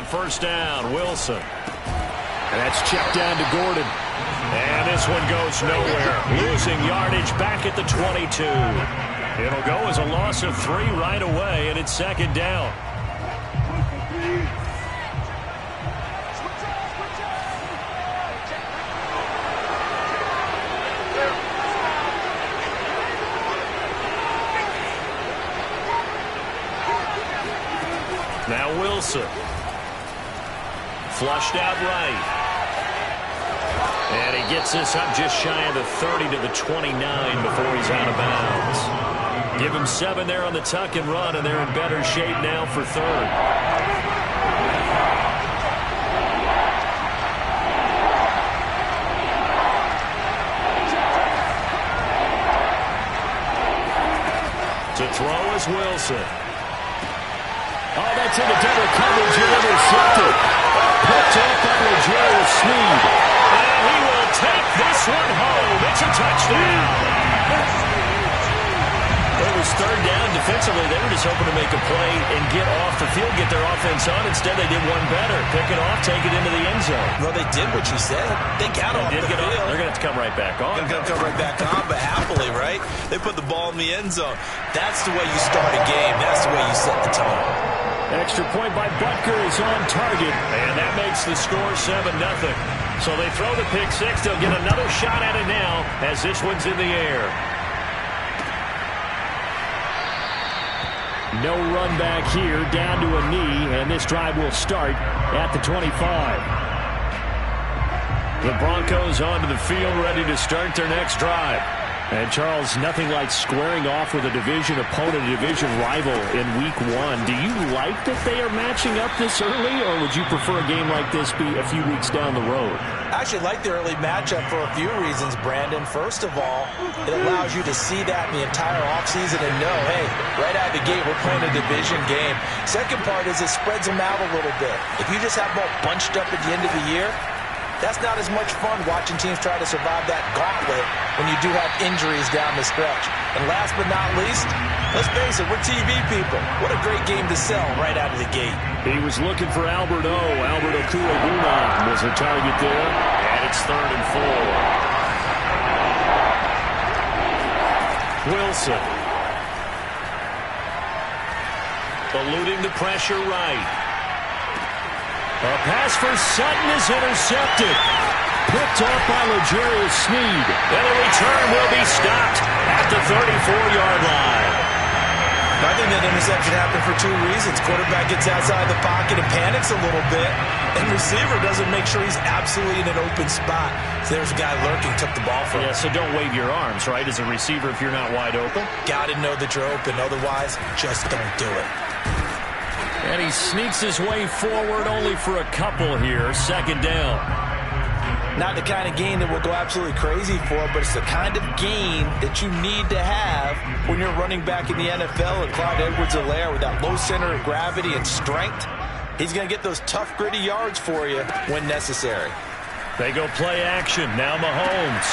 first down. Wilson. And that's checked down to Gordon. And this one goes nowhere. Losing yardage back at the 22. It'll go as a loss of 3 right away, and it's second down. Now Wilson. Flushed out right. And he gets this up just shy of the 30 to the 29 before he's out of bounds. Give him 7 there on the tuck and run, and they're in better shape now for third. To throw is Wilson. Oh, that's into double coverage and intercepted. Picked up by L'Jarius Sneed. And he will take this one home. It's a touchdown. It was third down. Defensively, they were just hoping to make a play and get off the field, get their offense on. Instead, they did one better. Pick it off, take it into the end zone. Well, they did what you said. They got off the field. They're going to have to come right back on. They're going to come right back on, but happily, right? They put the ball in the end zone. That's the way you start a game. That's the way you set the tone. Extra point by Butker is on target, and that makes the score 7-0. So they throw the pick six. They'll get another shot at it now as this one's in the air. No run back here, down to a knee, and this drive will start at the 25. The Broncos onto the field, ready to start their next drive. And, Charles, nothing like squaring off with a division opponent, a division rival in Week 1. Do you like that they are matching up this early, or would you prefer a game like this be a few weeks down the road? I actually like the early matchup for a few reasons, Brandon. First of all, it allows you to see that in the entire offseason and know, hey, right out of the gate, we're playing a division game. Second part is it spreads them out a little bit. If you just have them all bunched up at the end of the year, that's not as much fun watching teams try to survive that gauntlet when you do have injuries down the stretch. And last but not least, let's face it, we're TV people. What a great game to sell right out of the gate. He was looking for Albert O. Albert Okuegbuna was the target there. And it's 3rd and 4. Wilson. Eluding the pressure right. A pass for Sutton is intercepted. Picked up by L'Jarius Sneed. And the return will be stopped at the 34-yard line. I think that interception happened for 2 reasons. Quarterback gets outside the pocket and panics a little bit. And receiver doesn't make sure he's absolutely in an open spot. So there's a guy lurking, took the ball from him. Yeah, so don't wave your arms, right, as a receiver if you're not wide open. Got to know that you're open. Otherwise, just don't do it. And he sneaks his way forward only for a couple here. 2nd down. Not the kind of gain that we'll go absolutely crazy for, but it's the kind of gain that you need to have when you're running back in the NFL. And Clyde Edwards-Helaire with that low center of gravity and strength, he's going to get those tough, gritty yards for you when necessary. They go play action. Now Mahomes.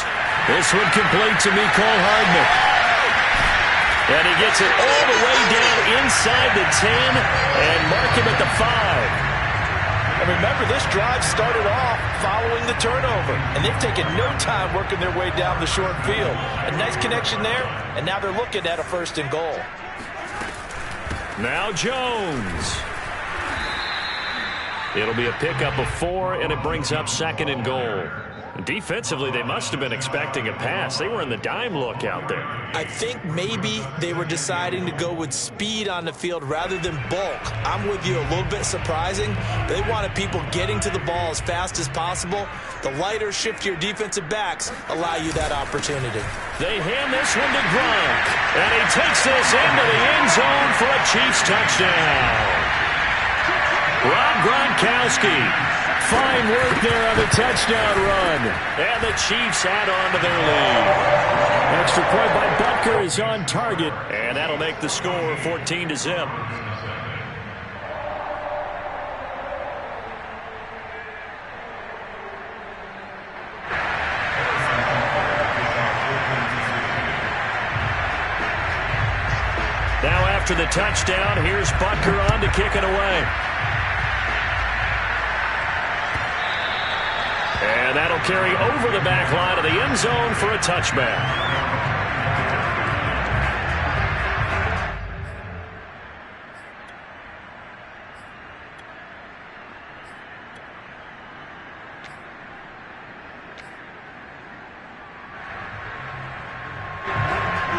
This one complete to Mecole Hardman. And he gets it all the way down inside the 10 and mark him at the 5. And remember, this drive started off following the turnover. And they've taken no time working their way down the short field. A nice connection there, and now they're looking at a 1st and goal. Now Jones. It'll be a pickup of 4, and it brings up 2nd and goal. Defensively, they must have been expecting a pass. They were in the dime look out there. I think maybe they were deciding to go with speed on the field rather than bulk. I'm with you, a little bit surprising. They wanted people getting to the ball as fast as possible. The lighter, shiftier defensive backs allow you that opportunity. They hand this one to Gronk, and he takes this into the end zone for a Chiefs touchdown. Rob Gronkowski. Fine work there on the touchdown run. And the Chiefs add on to their lead. Extra point by Butker is on target. And that'll make the score 14-0. Now after the touchdown, here's Butker on to kick it away. carry over the back line of the end zone for a touchback.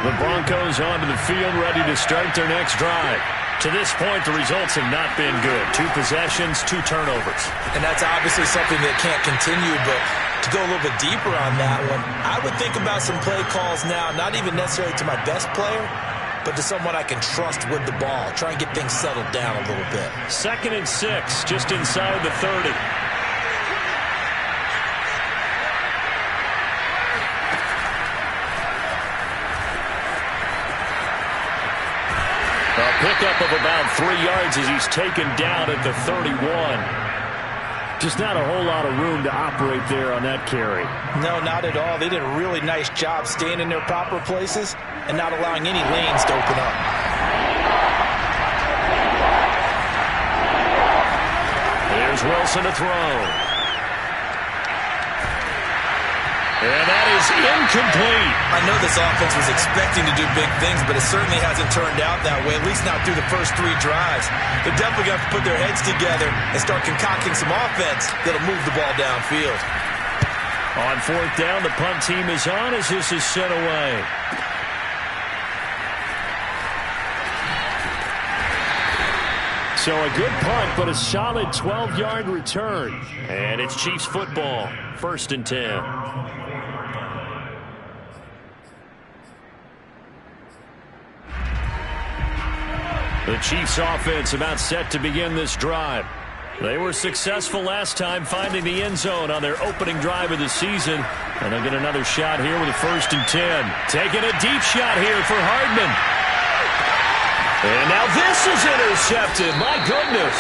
The Broncos onto the field, ready to start their next drive. To this point, the results have not been good. 2 possessions, 2 turnovers. And that's obviously something that can't continue, but to go a little bit deeper on that one, I would think about some play calls now, not even necessarily to my best player, but to someone I can trust with the ball. Try and get things settled down a little bit. 2nd and 6, just inside the 30. A pickup of about 3 yards as he's taken down at the 31. Just not a whole lot of room to operate there on that carry. No, not at all. They did a really nice job staying in their proper places and not allowing any lanes to open up. There's Wilson to throw. And that is incomplete. I know this offense was expecting to do big things, but it certainly hasn't turned out that way, at least not through the first 3 drives. They're definitely going to have to put their heads together and start concocting some offense that'll move the ball downfield. On 4th down, the punt team is on as this is sent away. So a good punt, but a solid 12-yard return. And it's Chiefs football, 1st and 10. The Chiefs offense about set to begin this drive. They were successful last time finding the end zone on their opening drive of the season. And they'll get another shot here with a 1st and 10. Taking a deep shot here for Hardman. And now this is intercepted. My goodness.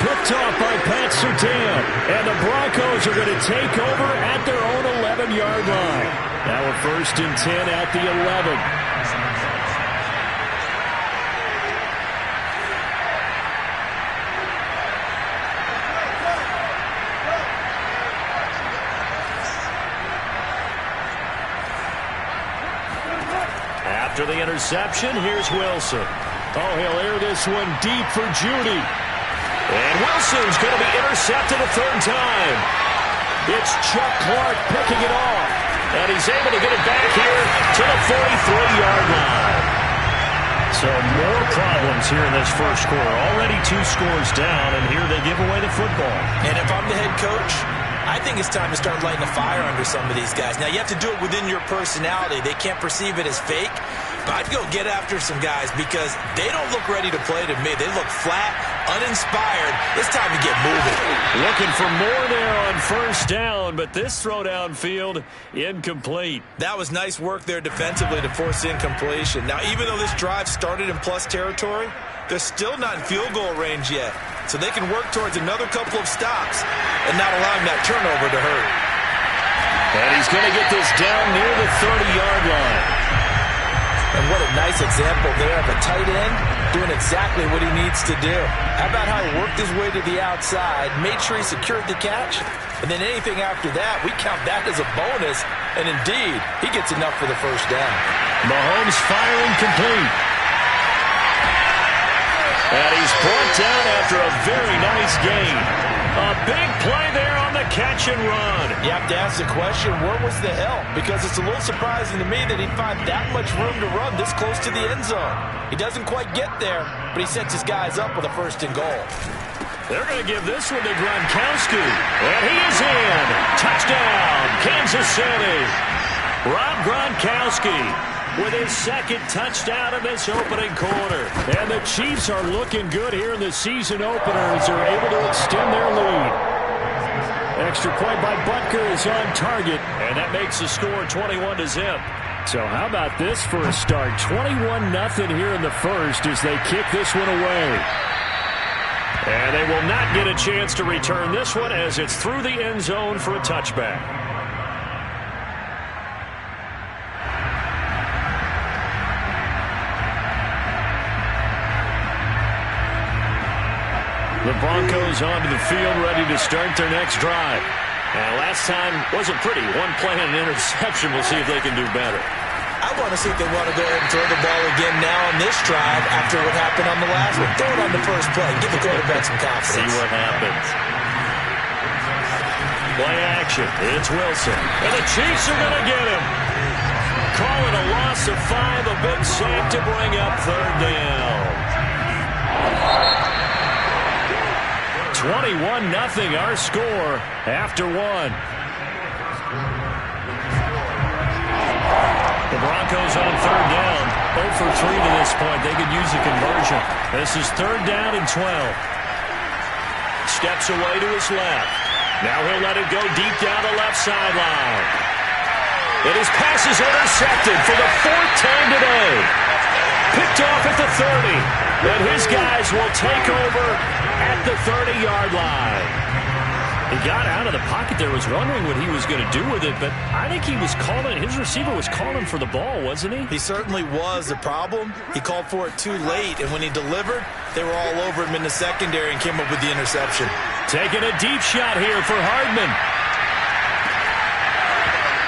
Picked off by Pat Surtain. And the Broncos are going to take over at their own 11-yard line. Now a 1st and 10 at the 11. After the interception, here's Wilson. Oh, he'll air this one deep for Judy. And Wilson's going to be intercepted a 3rd time. It's Chuck Clark picking it off. And he's able to get it back here to the 43-yard line. So more problems here in this first quarter. Already 2 scores down, and here they give away the football. And if I'm the head coach, I think it's time to start lighting a fire under some of these guys. Now, you have to do it within your personality. They can't perceive it as fake. But I'd go get after some guys because they don't look ready to play to me. They look flat, uninspired. It's time to get moving. Looking for more there on 1st down, but this throw downfield, incomplete. That was nice work there defensively to force incompletion. Now, even though this drive started in plus territory, they're still not in field goal range yet. So they can work towards another couple of stops and not allowing that turnover to hurt. And he's going to get this down near the 30-yard line. And what a nice example there of a tight end doing exactly what he needs to do. How about how he worked his way to the outside, made sure he secured the catch, and then anything after that, we count that as a bonus. And indeed, he gets enough for the 1st down. Mahomes firing complete. And he's brought down after a very nice gain. A big play there on the catch and run. You have to ask the question, where was the help? Because it's a little surprising to me that he'd find that much room to run this close to the end zone. He doesn't quite get there, but he sets his guys up with a 1st and goal. They're going to give this one to Gronkowski. And he is in. Touchdown, Kansas City. Rob Gronkowski with his 2nd touchdown of this opening quarter. And the Chiefs are looking good here in the season opener as they're able to extend their lead. Extra point by Butker is on target, and that makes the score 21-0. So how about this for a start? 21-0 here in the first as they kick this one away. And they will not get a chance to return this one as it's through the end zone for a touchback. The Broncos onto the field ready to start their next drive. And last time wasn't pretty. One play and an interception. We'll see if they can do better. I want to see if they want to go ahead and throw the ball again now on this drive after what happened on the last one. Throw it on the first play. Give the quarterback some confidence. See what happens. Play action. It's Wilson. And the Chiefs are going to get him. Call it a loss of 5. A big save to bring up third down. 21-0 our score after 1. The Broncos on third down. 0 for 3 to this point. They could use a conversion. This is third down and 12. Steps away to his left. Now he'll let it go deep down the left sideline. And his pass is intercepted for the 4th time today. Picked off at the 30. And his guys will take over at the 30-yard line. He got out of the pocket there, was wondering what he was going to do with it, but I think he was calling, his receiver was calling for the ball, wasn't he? He certainly was. The problem, he called for it too late, and when he delivered, they were all over him in the secondary and came up with the interception. Taking a deep shot here for Hardman.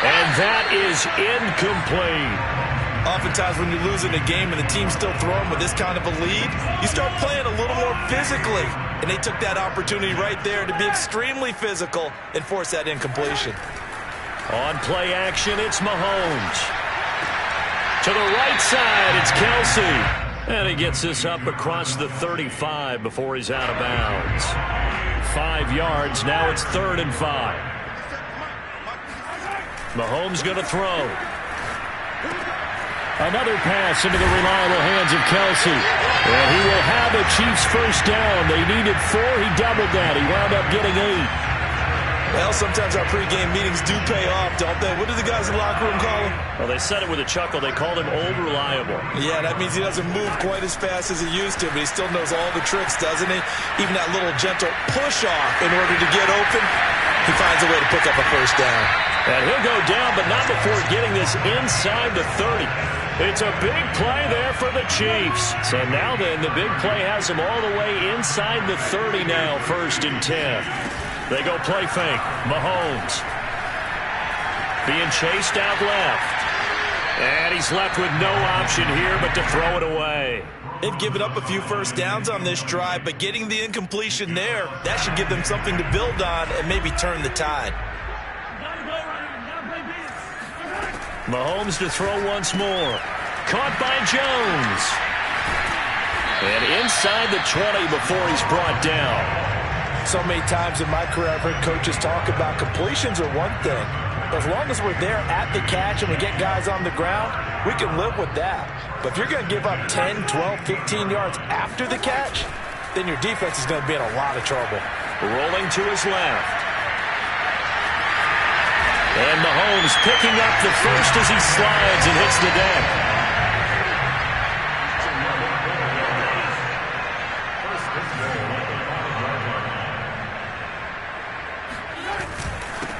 And that is incomplete. Oftentimes when you're losing a game and the team's still throwing with this kind of a lead, you start playing a little more physically. And they took that opportunity right there to be extremely physical and force that incompletion. On play action, it's Mahomes. To the right side, it's Kelsey. And he gets this up across the 35 before he's out of bounds. 5 yards, now it's 3rd and 5. Mahomes going to throw. Another pass into the reliable hands of Kelsey. And he will have a Chiefs first down. They needed 4. He doubled that. He wound up getting 8. Well, sometimes our pregame meetings do pay off, don't they? What do the guys in the locker room call him? Well, they said it with a chuckle. They called him old reliable. Yeah, that means he doesn't move quite as fast as he used to, but he still knows all the tricks, doesn't he? Even that little gentle push-off in order to get open, he finds a way to pick up a first down. And he'll go down, but not before getting this inside the 30. It's a big play there for the Chiefs. So now then, the big play has them all the way inside the 30 now, 1st and 10. They go play fake. Mahomes being chased out left. And he's left with no option here but to throw it away. They've given up a few first downs on this drive, but getting the incompletion there, that should give them something to build on and maybe turn the tide. Mahomes to throw once more. Caught by Jones. And inside the 20 before he's brought down. So many times in my career I've heard coaches talk about completions are one thing. But as long as we're there at the catch and we get guys on the ground, we can live with that. But if you're going to give up 10, 12, 15 yards after the catch, then your defense is going to be in a lot of trouble. Rolling to his left. And Mahomes picking up the first as he slides and hits the deck.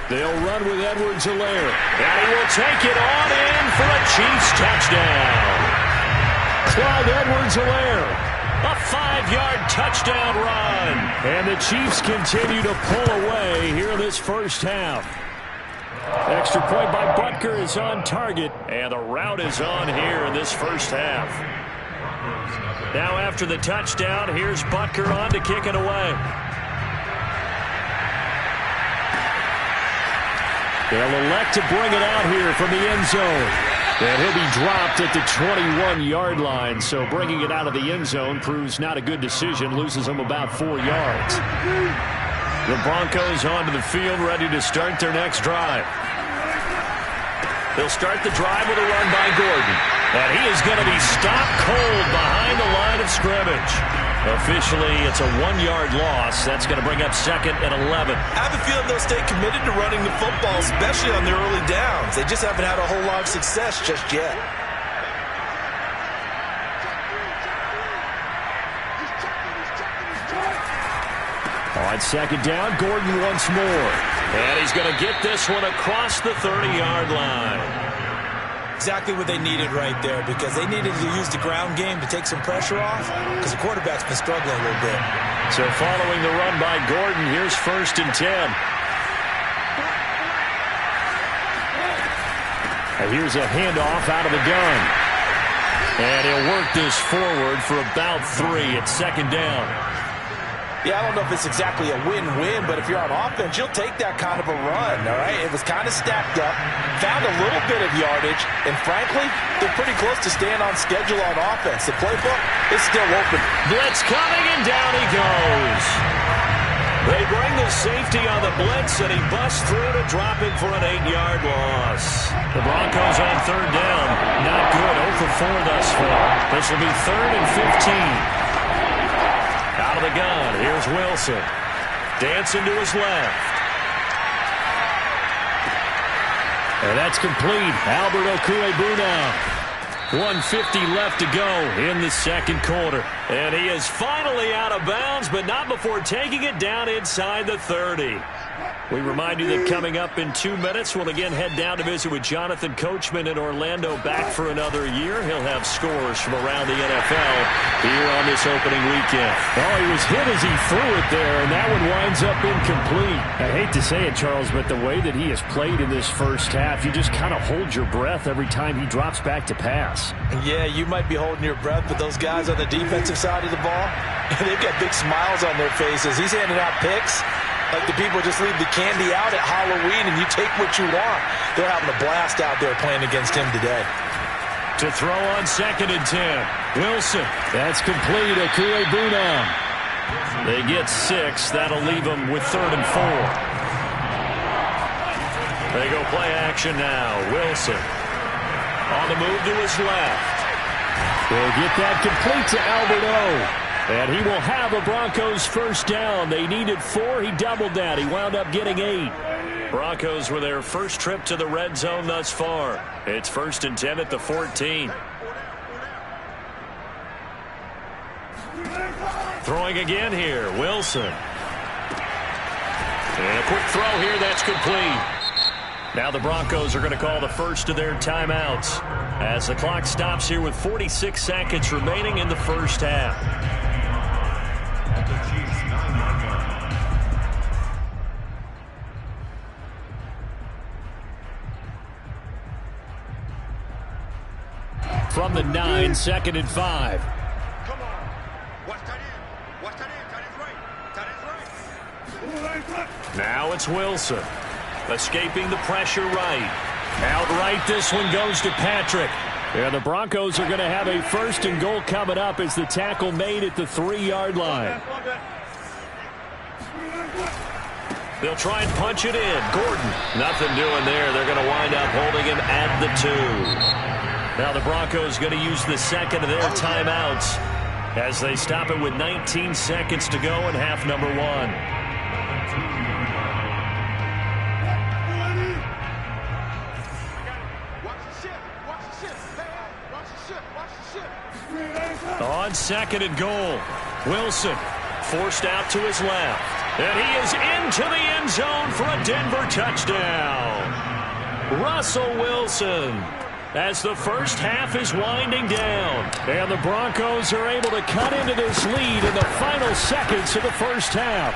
They'll run with Edwards-Helaire. And he will take it on in for a Chiefs touchdown. Clyde Edwards-Helaire. A 5-yard touchdown run. And the Chiefs continue to pull away here in this first half. Extra point by Butker is on target, and the route is on here in this first half. Now after the touchdown, here's Butker on to kick it away. They'll elect to bring it out here from the end zone. And he'll be dropped at the 21-yard line, so bringing it out of the end zone proves not a good decision, loses him about 4 yards. The Broncos onto the field, ready to start their next drive. They'll start the drive with a run by Gordon. And he is going to be stopped cold behind the line of scrimmage. Officially, it's a 1-yard loss. That's going to bring up 2nd and 11. I have a feeling they'll stay committed to running the football, especially on their early downs. They just haven't had a whole lot of success just yet. On 2nd down, Gordon once more. And he's going to get this one across the 30-yard line. Exactly what they needed right there, because they needed to use the ground game to take some pressure off, because the quarterback's been struggling a little bit. So following the run by Gordon, here's 1st and 10. And here's a handoff out of the gun. And he'll work this forward for about 3 at second down. Yeah, I don't know if it's exactly a win-win, but if you're on offense, you'll take that kind of a run, all right? It was kind of stacked up, found a little bit of yardage, and frankly, they're pretty close to staying on schedule on offense. The playbook is still open. Blitz coming, and down he goes. They bring the safety on the blitz, and he busts through to drop it for an 8-yard loss. The Broncos on third down. Not good. 0 for 4 thus far. This will be 3rd and 15. Out of the gun, here's Wilson. Dancing to his left. And that's complete. Albert Okwuegbunam. 1:50 left to go in the second quarter. And he is finally out of bounds, but not before taking it down inside the 30. We remind you that coming up in 2 minutes, we'll again head down to visit with Jonathan Coachman in Orlando, back for another year. He'll have scores from around the NFL here on this opening weekend. Well, he was hit as he threw it there, and that one winds up incomplete. I hate to say it, Charles, but the way that he has played in this first half, you just kind of hold your breath every time he drops back to pass. Yeah, you might be holding your breath, but those guys on the defensive side of the ball, they've got big smiles on their faces. He's handing out picks like the people just leave the candy out at Halloween and you take what you want. They're having a blast out there playing against him today. To throw on 2nd and 10. Wilson. That's complete. Okwuegbunam. They get 6. That'll leave them with 3rd and 4. They go play action now. Wilson on the move to his left. They'll get that complete to Albert O. And he will have a Broncos first down. They needed 4. He doubled that. He wound up getting 8. Broncos with their first trip to the red zone thus far. It's 1st and 10 at the 14. Throwing again here, Wilson. And a quick throw here, that's complete. Now the Broncos are going to call the first of their timeouts as the clock stops here with 46 seconds remaining in the first half. From the 9, 2nd and 5. Come on. Watch that in. Watch that in. That is right. Now it's Wilson. Escaping the pressure right. Outright, this one goes to Patrick. Yeah, the Broncos are going to have a 1st and goal coming up as the tackle made at the 3-yard line. They'll try and punch it in. Gordon, nothing doing there. They're going to wind up holding him at the 2. Now the Broncos going to use the 2nd of their timeouts as they stop it with 19 seconds to go in half number 1. On 2nd and goal, Wilson forced out to his left. And he is into the end zone for a Denver touchdown. Russell Wilson, as the first half is winding down. And the Broncos are able to cut into this lead in the final seconds of the first half.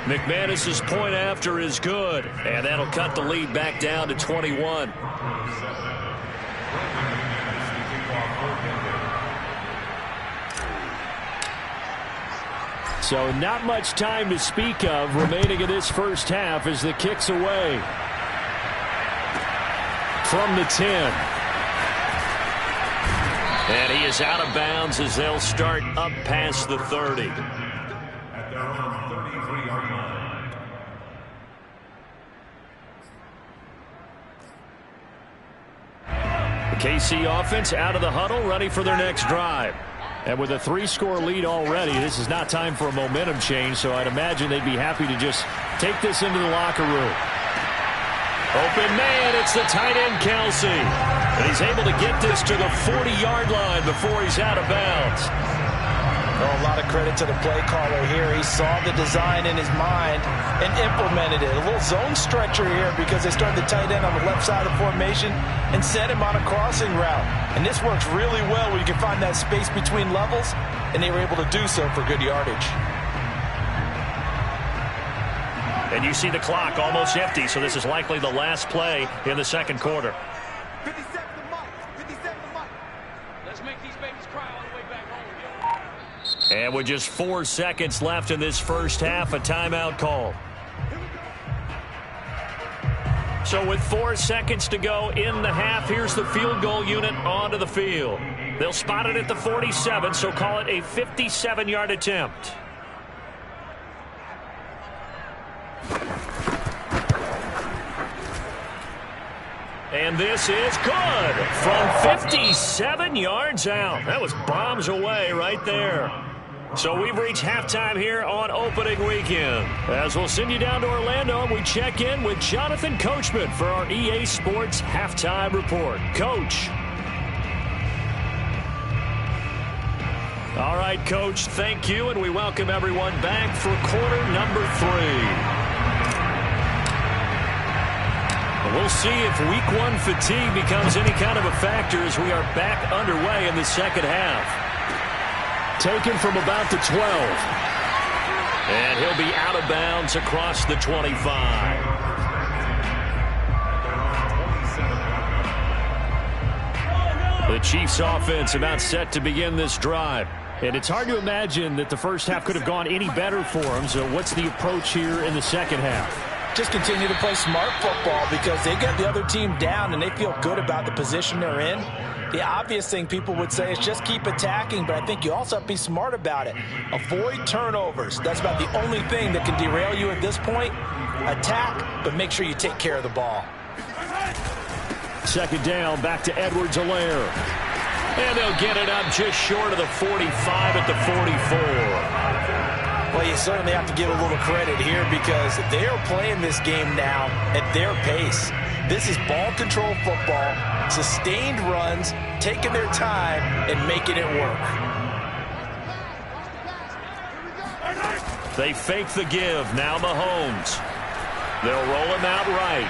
McManus's point after is good, and that'll cut the lead back down to 21. So not much time to speak of remaining in this first half as the kick's away. From the 10. And he is out of bounds as they'll start up past the 30. At their own 33-yard line. The KC offense out of the huddle, ready for their next drive. And with a 3-score lead already, this is not time for a momentum change, so I'd imagine they'd be happy to just take this into the locker room. Open man, it's the tight end, Kelsey. And he's able to get this to the 40-yard line before he's out of bounds. Oh, a lot of credit to the play caller here. He saw the design in his mind and implemented it. A little zone stretcher here because they started the tight end on the left side of the formation and set him on a crossing route. And this works really well when you can find that space between levels, and they were able to do so for good yardage. And you see the clock almost empty, so this is likely the last play in the second quarter. 57 to Mike. 57 to Mike. Let's make these babies cry all the way back home, yo. And with just 4 seconds left in this first half, a timeout call. So with 4 seconds to go in the half, here's the field goal unit onto the field. They'll spot it at the 47, so call it a 57-yard attempt. And this is good from 57 yards out. That was bombs away right there. So we've reached halftime here on opening weekend. As we'll send you down to Orlando, and we check in with Jonathan Coachman for our EA Sports Halftime Report. Coach. All right, Coach, thank you, and we welcome everyone back for quarter number 3. We'll see if week 1 fatigue becomes any kind of a factor as we are back underway in the second half. Taken from about the 12. And he'll be out of bounds across the 25. The Chiefs offense about set to begin this drive. And it's hard to imagine that the first half could have gone any better for them. So what's the approach here in the second half? Just continue to play smart football because they get the other team down and they feel good about the position they're in. The obvious thing people would say is just keep attacking, but I think you also have to be smart about it. Avoid turnovers. That's about the only thing that can derail you at this point. Attack, but make sure you take care of the ball. Second down, back to Edwards-Helaire. And they'll get it up just short of the 45 at the 44. Well, you certainly have to give a little credit here because they are playing this game now at their pace. This is ball control football, sustained runs, taking their time, and making it work. They fake the give. Now Mahomes. They'll roll him out right.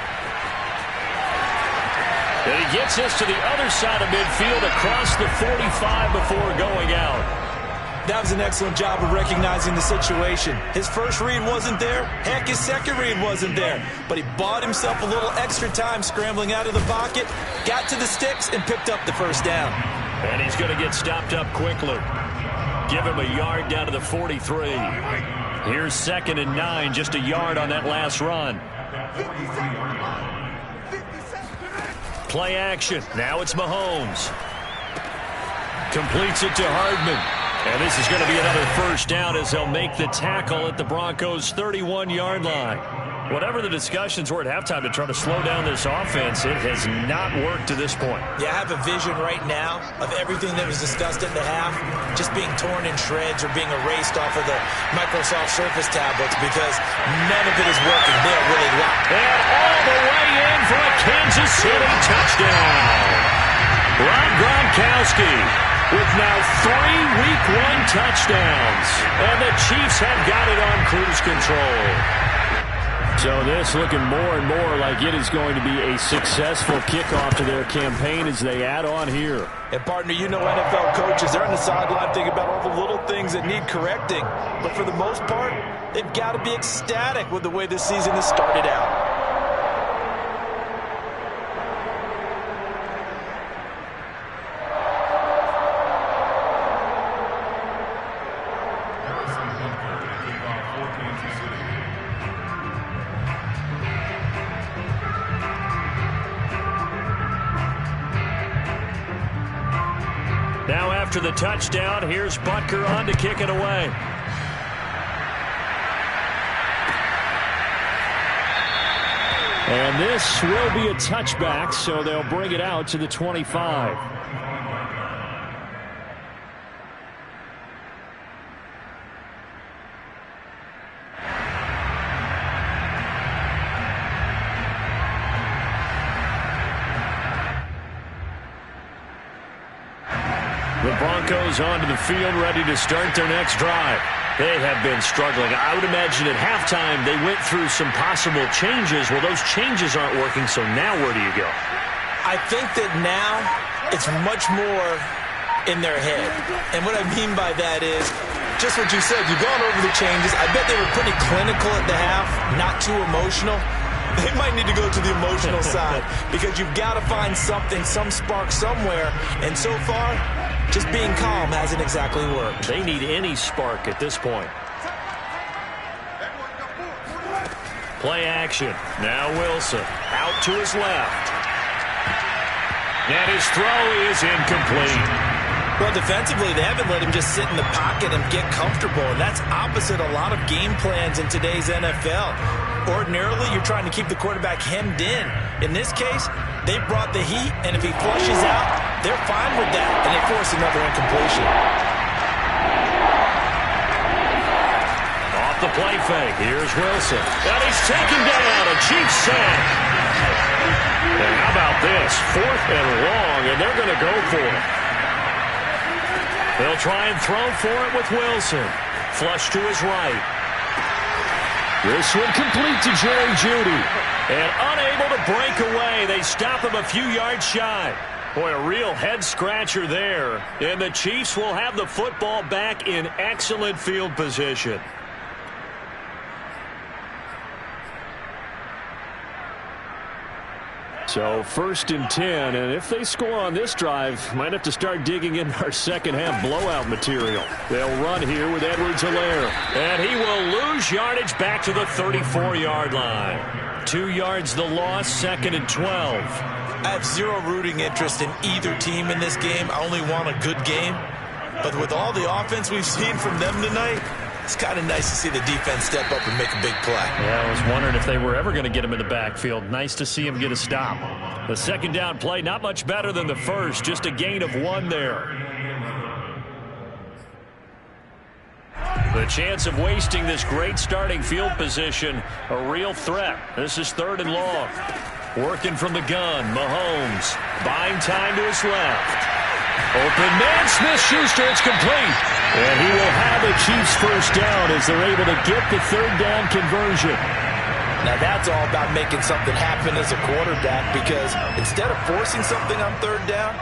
And he gets this to the other side of midfield across the 45 before going out. That was an excellent job of recognizing the situation. His first read wasn't there. Heck, his second read wasn't there. But he bought himself a little extra time scrambling out of the pocket, got to the sticks, and picked up the first down. And he's going to get stopped up quickly. Give him a yard down to the 43. Here's 2nd and 9, just a yard on that last run. Play action. Now it's Mahomes. Completes it to Hardman. And this is going to be another first down as they'll make the tackle at the Broncos' 31-yard line. Whatever the discussions were at halftime to try to slow down this offense, it has not worked to this point. Yeah, I have a vision right now of everything that was discussed at the half just being torn in shreds or being erased off of the Microsoft Surface tablets because none of it is working. They're really locked. And all the way in for a Kansas City touchdown. Rob Gronkowski with now 3 Week 1 touchdowns. And the Chiefs have got it on cruise control. So this looking more and more like it is going to be a successful kickoff to their campaign as they add on here. And partner, you know NFL coaches, they're on the sideline thinking about all the little things that need correcting. But for the most part, they've got to be ecstatic with the way this season has started out. Now after the touchdown, here's Butker on to kick it away. And this will be a touchback, so they'll bring it out to the 25. The Broncos onto the field, ready to start their next drive. They have been struggling. I would imagine at halftime they went through some possible changes. Well, those changes aren't working, so now where do you go? I think that now it's much more in their head. And what I mean by that is just what you said. You've gone over the changes. I bet they were pretty clinical at the half, not too emotional. They might need to go to the emotional side because you've got to find something, some spark somewhere. And so far, just being calm hasn't exactly worked. They need any spark at this point. Play action. Now Wilson out to his left. And his throw is incomplete. Well, defensively, they haven't let him just sit in the pocket and get comfortable, and that's opposite a lot of game plans in today's NFL. Ordinarily, you're trying to keep the quarterback hemmed in. In this case, they brought the heat, and if he flushes out, they're fine with that, and they force another incompletion. Off the play fake, here's Wilson. And he's taken down, a Chiefs sack. And how about this? 4th and long, and they're going to go for it. They'll try and throw for it with Wilson. Flush to his right. This one complete to Jerry Jeudy. And unable to break away. They stop him a few yards shy. Boy, a real head-scratcher there. And the Chiefs will have the football back in excellent field position. So 1st and 10, and if they score on this drive, might have to start digging in our second-half blowout material. They'll run here with Edwards-Helaire. And he will lose yardage back to the 34-yard line. 2 yards the loss, 2nd and 12. I have zero rooting interest in either team in this game. I only want a good game. But with all the offense we've seen from them tonight, it's kind of nice to see the defense step up and make a big play. Yeah, I was wondering if they were ever going to get him in the backfield. Nice to see him get a stop. The second down play, not much better than the first. Just a gain of 1 there. The chance of wasting this great starting field position, a real threat. This is 3rd and long. Working from the gun, Mahomes buying time to his left. Open man, Smith-Schuster, it's complete. And he will have a Chiefs first down as they're able to get the 3rd down conversion. Now that's all about making something happen as a quarterback, because instead of forcing something on 3rd down,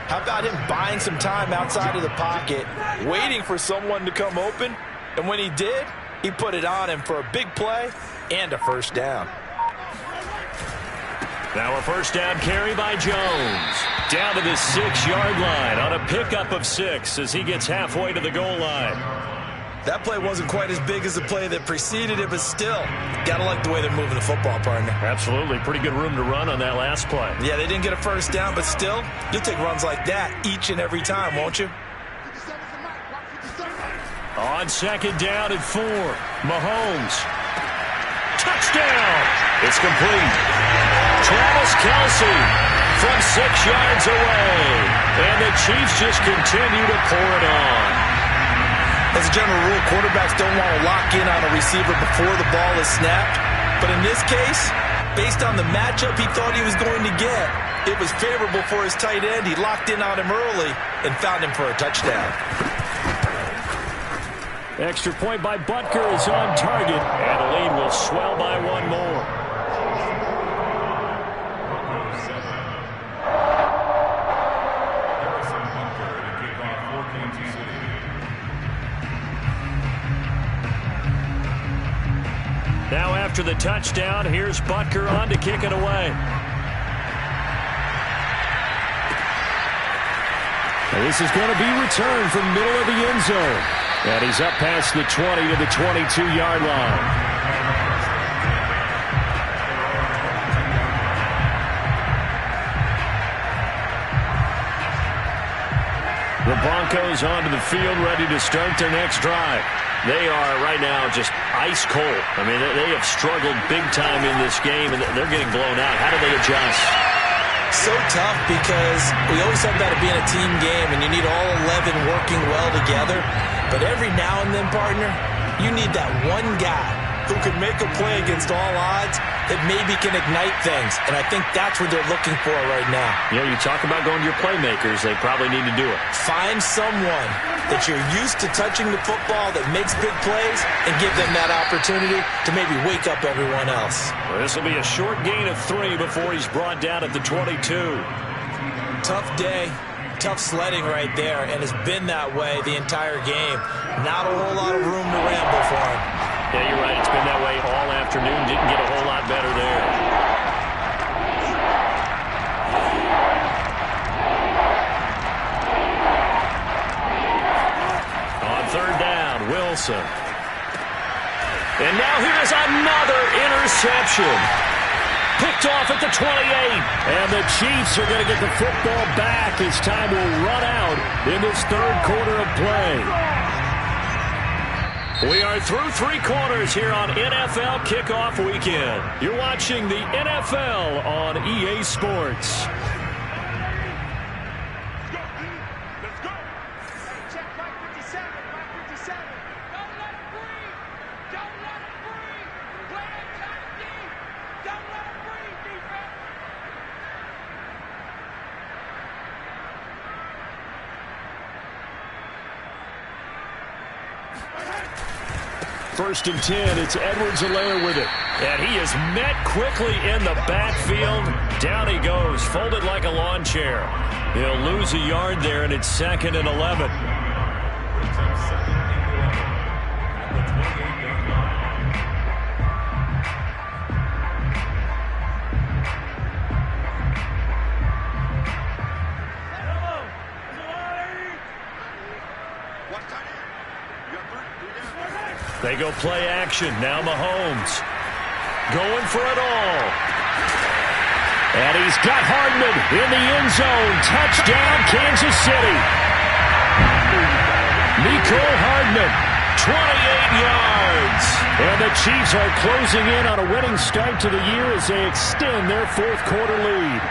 how about him buying some time outside of the pocket, waiting for someone to come open, and when he did, he put it on him for a big play and a first down. Now a first down carry by Jones. Down to the 6-yard line on a pickup of 6 as he gets halfway to the goal line. That play wasn't quite as big as the play that preceded it, but still, gotta like the way they're moving the football, partner. Absolutely. Pretty good room to run on that last play. Yeah, they didn't get a first down, but still, you'll take runs like that each and every time, won't you? On 2nd down and 4, Mahomes. Touchdown! It's complete. Travis Kelce from 6 yards away. And the Chiefs just continue to pour it on. As a general rule, quarterbacks don't want to lock in on a receiver before the ball is snapped. But in this case, based on the matchup he thought he was going to get, it was favorable for his tight end. He locked in on him early and found him for a touchdown. Extra point by Butker is on target, and the lead will swell by 1 more. Now after the touchdown, here's Butker on to kick it away. And this is going to be returned from middle of the end zone. And he's up past the 20 to the 22-yard line. The Broncos onto the field, ready to start their next drive. They are right now just ice cold. I mean, they have struggled big time in this game, and they're getting blown out. How do they adjust? So tough, because we always talk about it being a team game, and you need all 11 working well together. But every now and then, partner, you need that one guy who can make a play against all odds that maybe can ignite things. And I think that's what they're looking for right now. Yeah, you talk about going to your playmakers. They probably need to do it. Find someone that you're used to touching the football that makes big plays and give them that opportunity to maybe wake up everyone else. Well, this will be a short gain of 3 before he's brought down at the 22. Tough day. Tough sledding right there, and has been that way the entire game. Not a whole lot of room to ramble for him. Yeah, you're right. It's been that way all afternoon. Didn't get a whole lot better there. On third down, Wilson. And now here's another interception. Picked off at the 28. And the Chiefs are going to get the football back as time will run out in this third quarter of play. We are through three quarters here on NFL Kickoff Weekend. You're watching the NFL on EA Sports. First and 10, it's Edwards-Helaire with it. And he is met quickly in the backfield. Down he goes, folded like a lawn chair. He'll lose a yard there, and it's 2nd and 11. They go play action. Now Mahomes going for it all. And he's got Hardman in the end zone. Touchdown, Kansas City. Nicole Hardman, 28 yards. And the Chiefs are closing in on a winning start to the year as they extend their fourth quarter lead.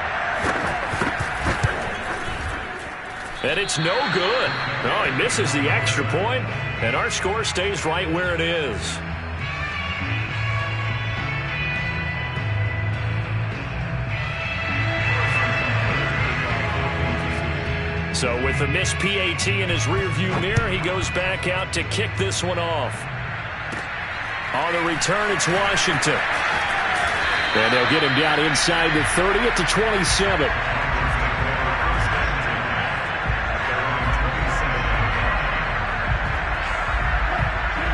And it's no good. Oh, he misses the extra point, and our score stays right where it is. So with the missed PAT in his rearview mirror, he goes back out to kick this one off. On the return, it's Washington. And they'll get him down inside the 30 at the 27.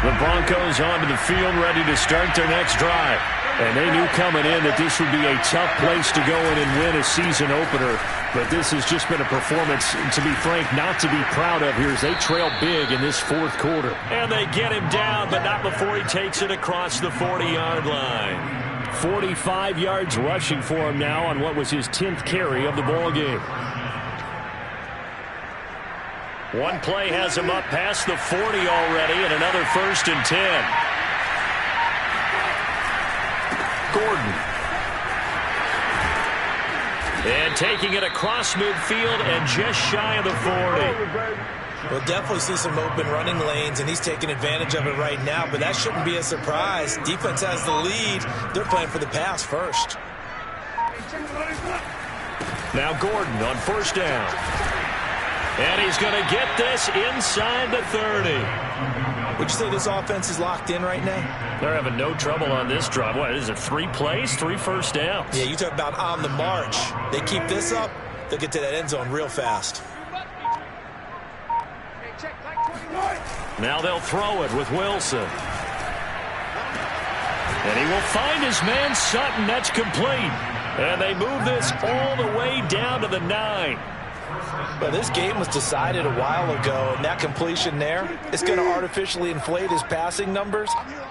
The Broncos onto the field, ready to start their next drive. And they knew coming in that this would be a tough place to go in and win a season opener. But this has just been a performance, to be frank, not to be proud of here as they trail big in this fourth quarter. And they get him down, but not before he takes it across the 40-yard line. 45 yards rushing for him now on what was his 10th carry of the ballgame. One play has him up past the 40 already, and another 1st and 10. Gordon. And taking it across midfield and just shy of the 40. We'll definitely see some open running lanes, and he's taking advantage of it right now, but that shouldn't be a surprise. Defense has the lead. They're playing for the pass first. Now Gordon on 1st down. And he's going to get this inside the 30. Would you say this offense is locked in right now? They're having no trouble on this drive. What is it, 3 plays, 3 first downs? Yeah, you talk about on the march. They keep this up, they'll get to that end zone real fast. Now they'll throw it with Wilson. And he will find his man Sutton. That's complete. And they move this all the way down to the 9. Well, this game was decided a while ago, and that completion there is going to artificially inflate his passing numbers.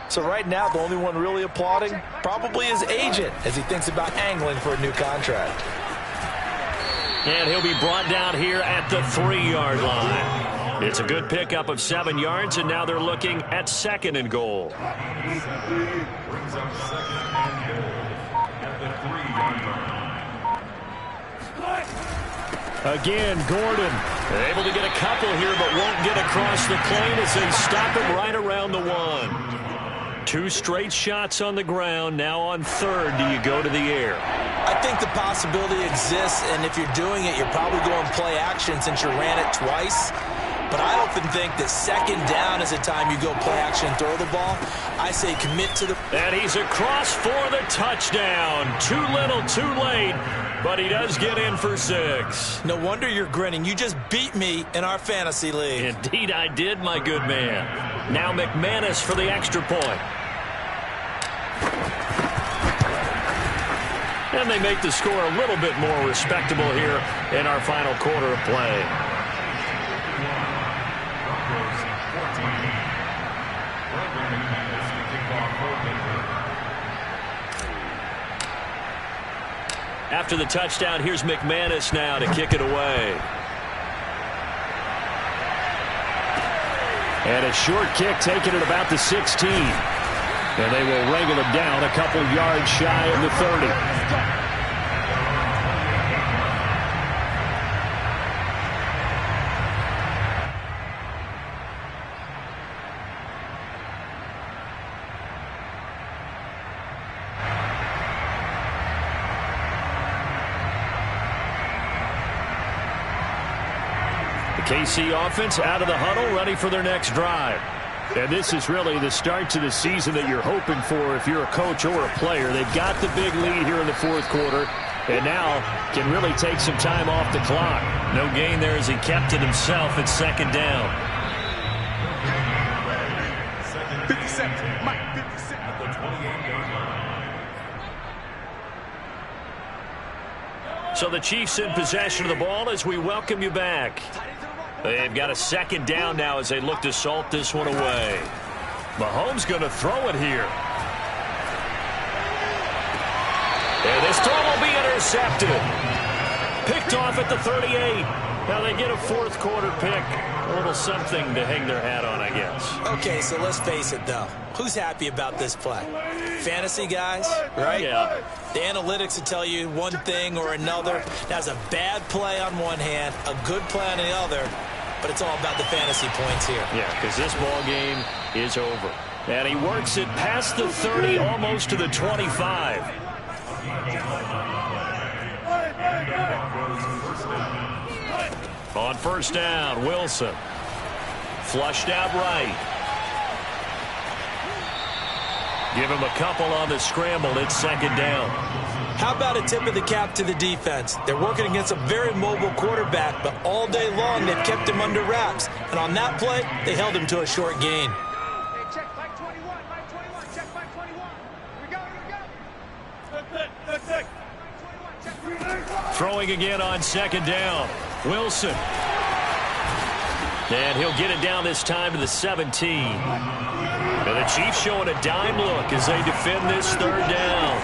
So right now, the only one really applauding probably his agent as he thinks about angling for a new contract. And he'll be brought down here at the 3-yard line. It's a good pickup of 7 yards, and now they're looking at 2nd and goal. Brings up 2nd and goal at the 3-yard line. Again, Gordon able to get a couple here, but won't get across the plane as they stop him right around the 1. 2 straight shots on the ground. Now on 3rd, do you go to the air? I think the possibility exists, and if you're doing it, you're probably going play action since you ran it twice. But I often think that 2nd down is the time you go play action and throw the ball. I say commit to the... And he's across for the touchdown. Too little, too late. but he does get in for 6. No wonder you're grinning. You just beat me in our fantasy league. Indeed I did, my good man. Now McManus for the extra point. And they make the score a little bit more respectable here in our final quarter of play. After the touchdown, here's McManus now to kick it away. And a short kick taken at about the 16. And they will wrangle him down a couple yards shy of the 30. KC offense out of the huddle, ready for their next drive. And this is really the start to the season that you're hoping for if you're a coach or a player. They've got the big lead here in the fourth quarter, and now can really take some time off the clock. No gain there as he kept it himself at second down. 57, Mike, 57 at the 28-yard line. So the Chiefs in possession of the ball as we welcome you back. They've got a second down now as they look to salt this one away. Mahomes going to throw it here. And this throw will be intercepted. Picked off at the 38. Now they get a fourth quarter pick. A little something to hang their hat on, I guess. Okay, so let's face it, though. Who's happy about this play? Fantasy guys, right? Yeah. The analytics will tell you one thing or another. That's a bad play on one hand, a good play on the other, but it's all about the fantasy points here. Yeah, because this ball game is over. And he works it past the 30, almost to the 25. On first down, Wilson. Flushed out right. Give him a couple on the scramble. It's second down. How about a tip of the cap to the defense? They're working against a very mobile quarterback, but all day long they've kept him under wraps. And on that play, they held him to a short gain. Hey, check Mike 21, Mike 21, check Mike 21. Here we go. Throwing again on second down. Wilson. And he'll get it down this time to the 17. And the Chiefs showing a dime look as they defend this third down.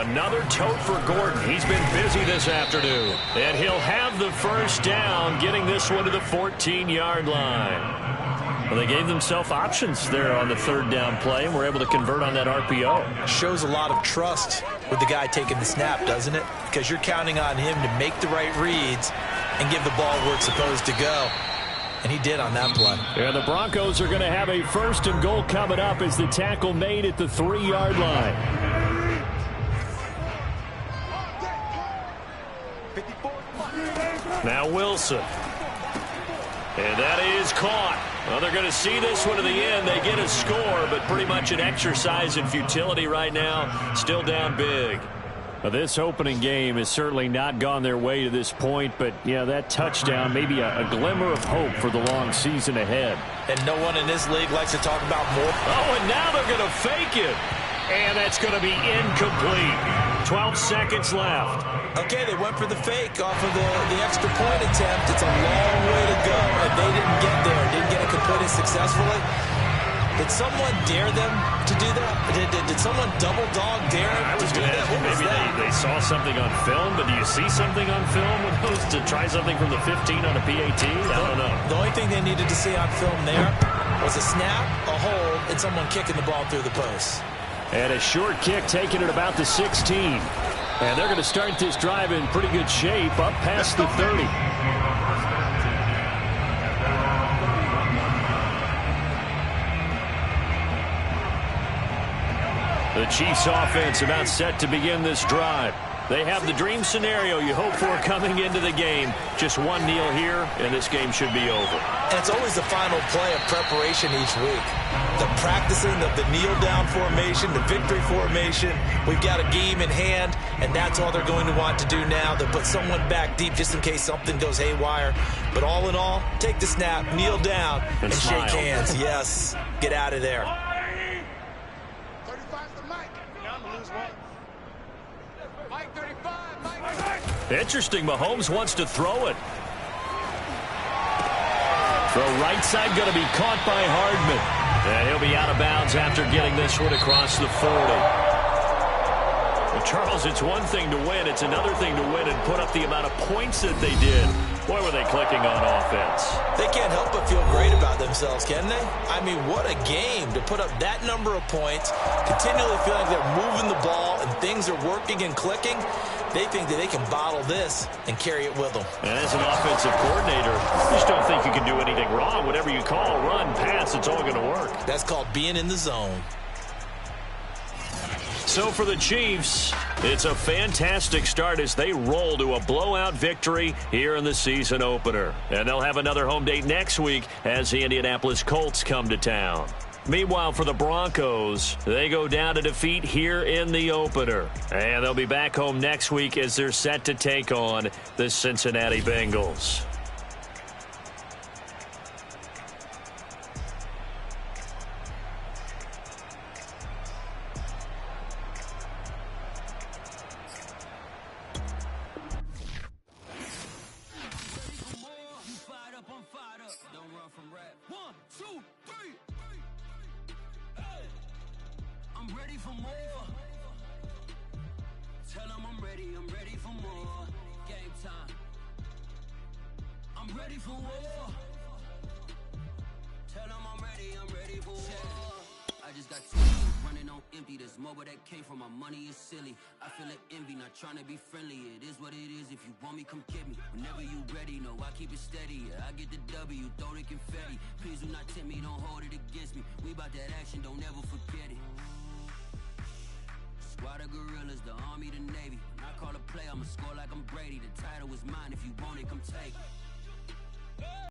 Another tote for Gordon. He's been busy this afternoon. And he'll have the first down, getting this one to the 14-yard line. Well, they gave themselves options there on the third down play and were able to convert on that RPO. Shows a lot of trust with the guy taking the snap, doesn't it? Because you're counting on him to make the right reads and give the ball where it's supposed to go. And he did on that play. And the Broncos are going to have a first and goal coming up as the tackle made at the 3-yard line. Now Wilson. And that is caught. Well, they're going to see this one to the end. They get a score, but pretty much an exercise in futility right now. Still down big. Well, this opening game has certainly not gone their way to this point, but, yeah, that touchdown, maybe a glimmer of hope for the long season ahead. And no one in this league likes to talk about more. Oh, and now they're going to fake it. And that's going to be incomplete. 12 seconds left. Okay, they went for the fake off of the extra point attempt. It's a long way to go, and they didn't get there. Didn't get it completed successfully. Did someone dare them to do that? Did someone double dog dare I was to do going to that? ask, What was maybe that? they saw something on film, but do you see something on film when those to try something from the 15 on a PAT? I don't know. The only thing they needed to see on film there was a snap, a hold, and someone kicking the ball through the post. And a short kick taken at about the 16. And they're going to start this drive in pretty good shape up past the 30. The Chiefs offense about set to begin this drive. They have the dream scenario you hope for coming into the game. Just one kneel here, and this game should be over. And it's always the final play of preparation each week. The practicing of the kneel-down formation, the victory formation. We've got a game in hand, and that's all they're going to want to do now. They'll put someone back deep just in case something goes haywire. But all in all, take the snap, kneel down, and shake hands. Yes, get out of there. 35's the mic. Now I'm going to lose one. Mike 35, Mike. Interesting, Mahomes wants to throw it. Throw right side going to be caught by Hardman. And he'll be out of bounds after getting this one across the 40. Well, Charles, it's one thing to win. It's another thing to win and put up the amount of points that they did. Boy, were they clicking on offense. They can't help but feel great about themselves, can they? I mean, what a game to put up that number of points, continually feeling like they're moving the ball and things are working and clicking. They think that they can bottle this and carry it with them. And as an offensive coordinator, you just don't think you can do anything wrong. Whatever you call, run, pass, it's all going to work. That's called being in the zone. So for the Chiefs, it's a fantastic start as they roll to a blowout victory here in the season opener. And they'll have another home date next week as the Indianapolis Colts come to town. Meanwhile, for the Broncos, they go down to defeat here in the opener. And they'll be back home next week as they're set to take on the Cincinnati Bengals. I'm ready for more. Tell them I'm ready for more. Game time. I'm ready for war. Tell them I'm ready for war. I just got 2 years running on empty. There's more where that came from. My money is silly. I feel like envy, not trying to be friendly. It is what it is. If you want me, come get me. Whenever you ready, no, I keep it steady. Yeah, I get the W, throw the confetti. Please do not tempt me, don't hold it against me. We about that action, don't ever forget it. Squad of gorillas, the army, the navy. When I call a play, I'ma score like I'm Brady. The title is mine, if you want it, come take it.